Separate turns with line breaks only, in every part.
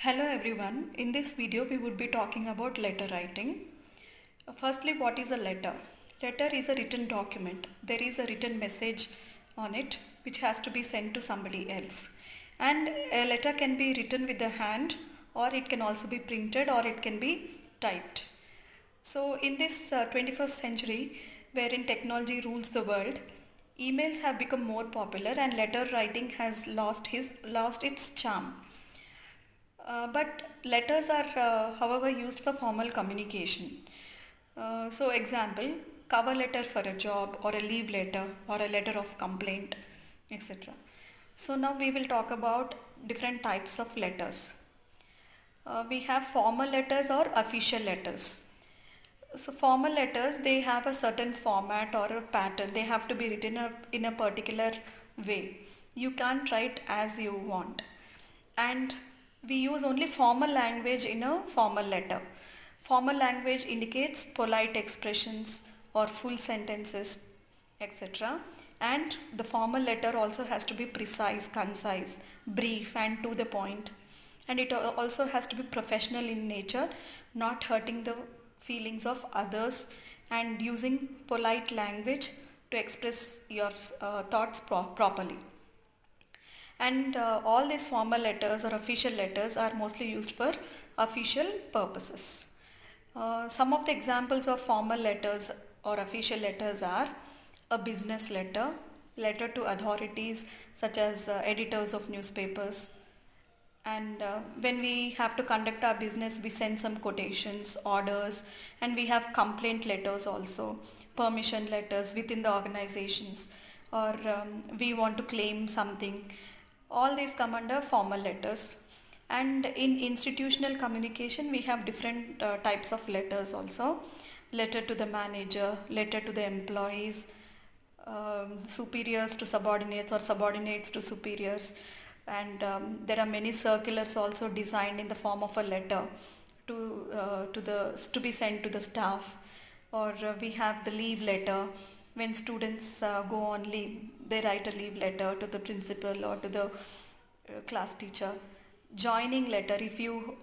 Hello everyone. In this video we would be talking about letter writing. Firstly, what is a letter? Letter is a written document. There is a written message on it which has to be sent to somebody else. And a letter can be written with the hand, or it can also be printed, or it can be typed. So in this 21st century wherein technology rules the world, emails have become more popular and letter writing has lost its charm. But letters are, however, used for formal communication. So, example, cover letter for a job, or a leave letter, or a letter of complaint, etc. So, now we will talk about different types of letters. We have formal letters or official letters. So, formal letters, they have a certain format or a pattern. They have to be written in a particular way. You can't write as you want. And we use only formal language in a formal letter. Formal language indicates polite expressions or full sentences, etc. And the formal letter also has to be precise, concise, brief, and to the point. And it also has to be professional in nature, not hurting the feelings of others, and using polite language to express your thoughts properly. And all these formal letters or official letters are mostly used for official purposes. Some of the examples of formal letters or official letters are a business letter, letter to authorities such as editors of newspapers. And when we have to conduct our business, we send some quotations, orders, and we have complaint letters also, permission letters within the organizations, or we want to claim something. All these come under formal letters. And in institutional communication, we have different types of letters also. Letter to the manager, letter to the employees, superiors to subordinates, or subordinates to superiors. And there are many circulars also designed in the form of a letter to be sent to the staff. Or we have the leave letter. When students go on leave, they write a leave letter to the principal or to the class teacher. Joining letter, if you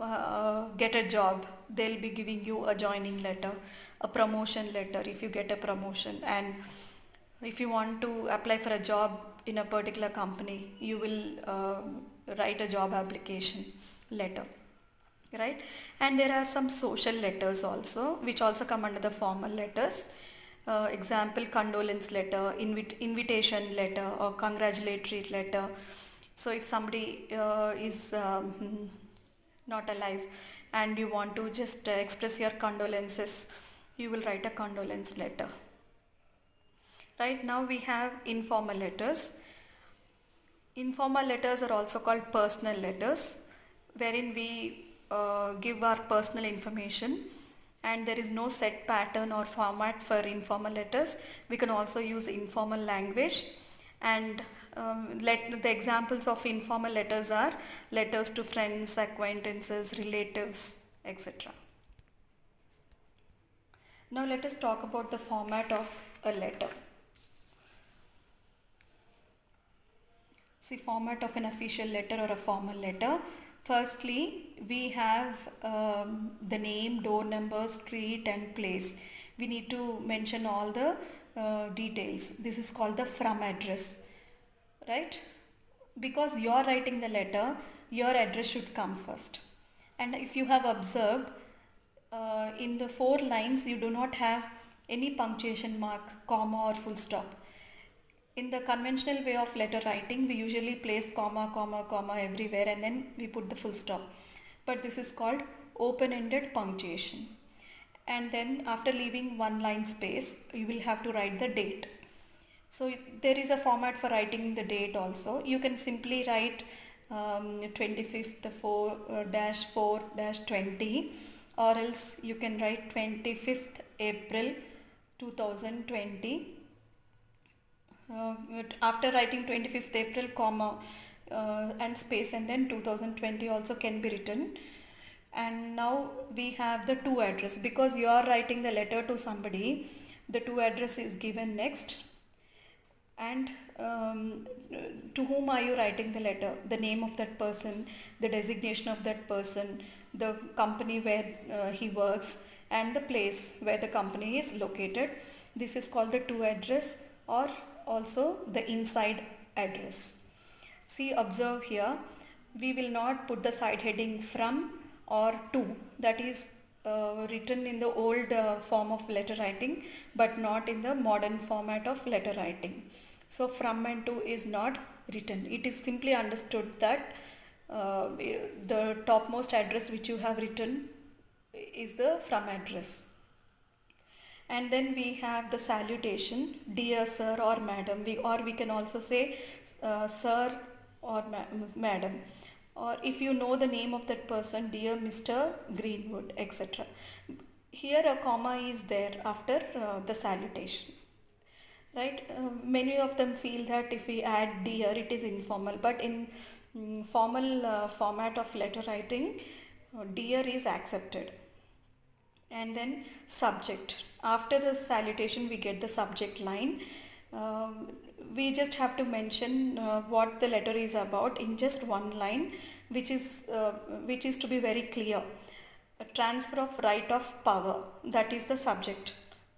get a job, they'll be giving you a joining letter. A promotion letter, if you get a promotion. And if you want to apply for a job in a particular company, you will write a job application letter, right? And there are some social letters also, which also come under the formal letters. Example, condolence letter, invitation letter, or congratulatory letter. So if somebody is not alive and you want to just express your condolences, you will write a condolence letter. Right now we have informal letters. Informal letters are also called personal letters, wherein we give our personal information, and there is no set pattern or format for informal letters. We can also use informal language. And the examples of informal letters are letters to friends, acquaintances, relatives, etc. Now let us talk about the format of a letter. See, format of an official letter or a formal letter. Firstly, we have the name, door number, street and place. We need to mention all the details. This is called the from address, right? Because you are writing the letter, your address should come first. And if you have observed, in the 4 lines you do not have any punctuation mark, comma or full stop. In the conventional way of letter writing, we usually place comma, comma, comma everywhere, and then we put the full stop. But this is called open-ended punctuation. And then after leaving 1 line space, you will have to write the date. So there is a format for writing the date also. You can simply write 25th 4-4-20, or else you can write 25th April 2020. After writing 25th April, comma and space, and then 2020 also can be written. And now we have the to address. Because you are writing the letter to somebody, the to address is given next. and to whom are you writing the letter, the name of that person, the designation of that person, the company where he works, and the place where the company is located. This is called the to address, or also the inside address. See, observe here, we will not put the side heading from or to, that is written in the old form of letter writing, but not in the modern format of letter writing. So from and to is not written. It is simply understood that the topmost address which you have written is the from address. And then we have the salutation, dear sir or madam, or we can also say sir or madam, or if you know the name of that person, dear Mr. Greenwood, etc. Here a comma is there after the salutation, right? Many of them feel that if we add dear it is informal, but in formal format of letter writing, dear is accepted. And then subject, after the salutation we get the subject line. We just have to mention what the letter is about in just one line, which is to be very clear. A transfer of right of power, that is the subject,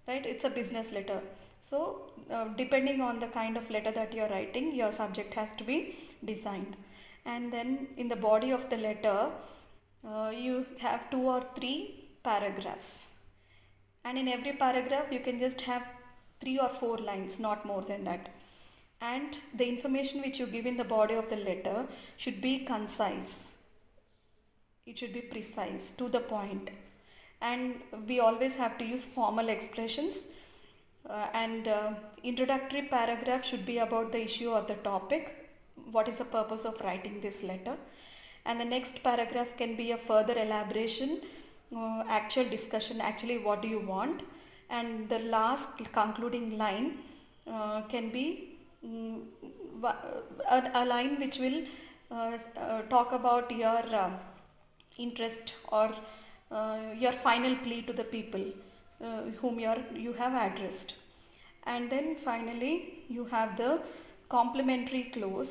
right? It's a business letter, so depending on the kind of letter that you are writing, your subject has to be designed. And then in the body of the letter you have 2 or 3 paragraphs, and in every paragraph you can just have 3 or 4 lines, not more than that. And the information which you give in the body of the letter should be concise, it should be precise, to the point, and we always have to use formal expressions. And introductory paragraph should be about the issue or the topic, what is the purpose of writing this letter, and the next paragraph can be a further elaboration, actual discussion, actually what do you want, and the last concluding line can be a line which will talk about your interest, or your final plea to the people whom you have addressed. And then finally you have the complimentary clause,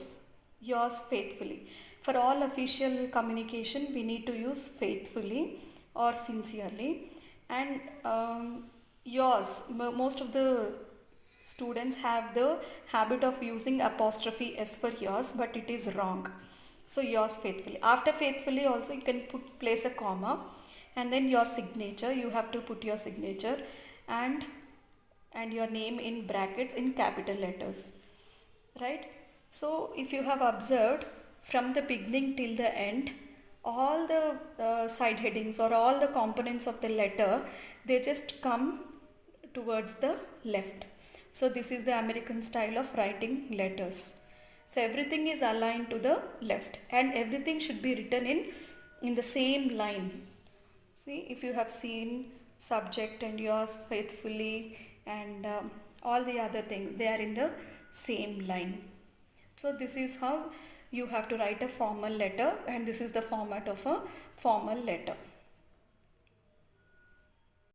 yours faithfully. For all official communication we need to use faithfully or sincerely. And yours, most of the students have the habit of using apostrophe s for yours, but it is wrong. So yours faithfully. After faithfully also you can place a comma, and then your signature, you have to put your signature and your name in brackets in capital letters, right? So if you have observed, from the beginning till the end, all the side headings or all the components of the letter, they just come towards the left. So this is the American style of writing letters. So everything is aligned to the left, and everything should be written in the same line. See, if you have seen subject and yours faithfully and all the other things, they are in the same line. So this is how you have to write a formal letter, and this is the format of a formal letter.